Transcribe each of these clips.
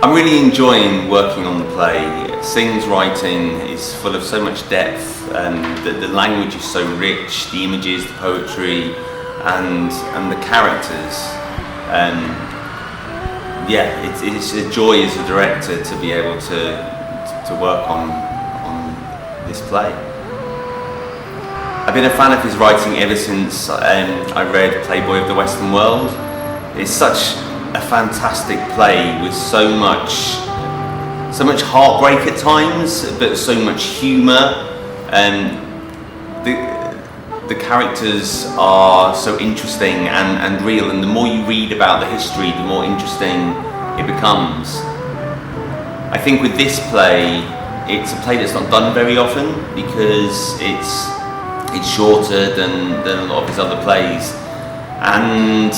I'm really enjoying working on the play. Synge's writing is full of so much depth, the language is so rich, the images, the poetry, and the characters. It's a joy as a director to be able to work on this play. I've been a fan of his writing ever since I read Playboy of the Western World. It's such a fantastic play with so much heartbreak at times, but so much humour. The characters are so interesting and real, and the more you read about the history, the more interesting it becomes. I think with this play, it's a play that's not done very often because it's shorter than a lot of his other plays, and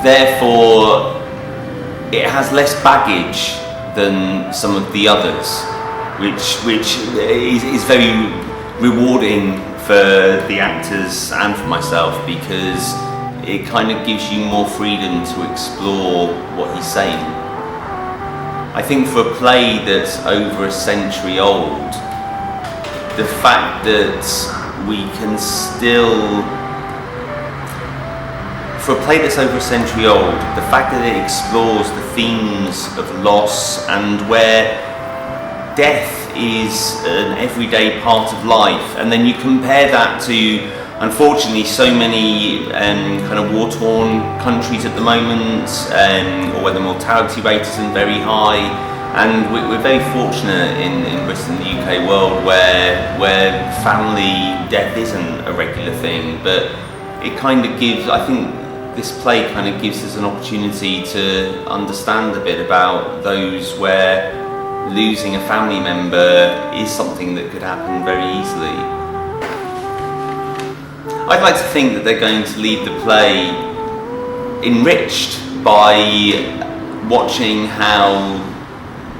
therefore it has less baggage than some of the others, which is very rewarding for the actors and for myself, because it kind of gives you more freedom to explore what he's saying. I think for a play that's over a century old, the fact that we can still, for a play that's over a century old, the fact that it explores the themes of loss and where death is an everyday part of life, and then you compare that to, unfortunately, so many kind of war-torn countries at the moment, or where the mortality rate isn't very high. And we're very fortunate in Britain, the UK world, where family death isn't a regular thing, but it kind of gives, I think this play kind of gives us an opportunity to understand a bit about those where losing a family member is something that could happen very easily. I'd like to think that they're going to leave the play enriched by watching how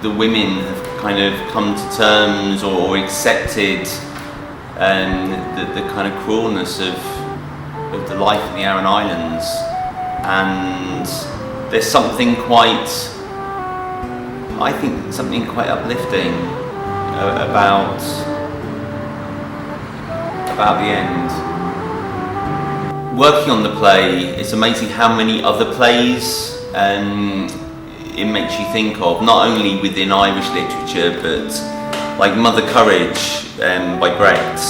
the women have kind of come to terms or accepted the kind of cruelness of the life in the Aran Islands, and there's something quite uplifting about the end. Working on the play, it's amazing how many other plays it makes you think of, not only within Irish literature, but like Mother Courage by Brett,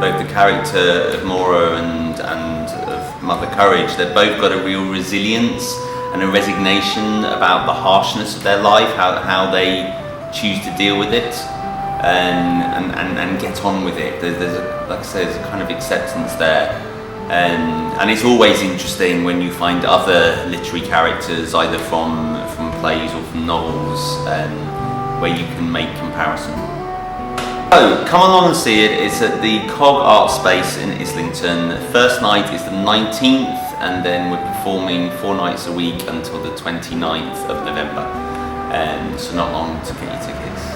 both the character of Maura and of Mother Courage, they've both got a real resilience and a resignation about the harshness of their life, how they choose to deal with it and get on with it. Like I say, there's a kind of acceptance there. And it's always interesting when you find other literary characters, either from plays or from novels, where you can make comparison. So come along and see it. It's at the Cogs Artspace in Islington. First night is the 19th, and then we're performing 4 nights a week until the 29th of November. So not long to get your tickets.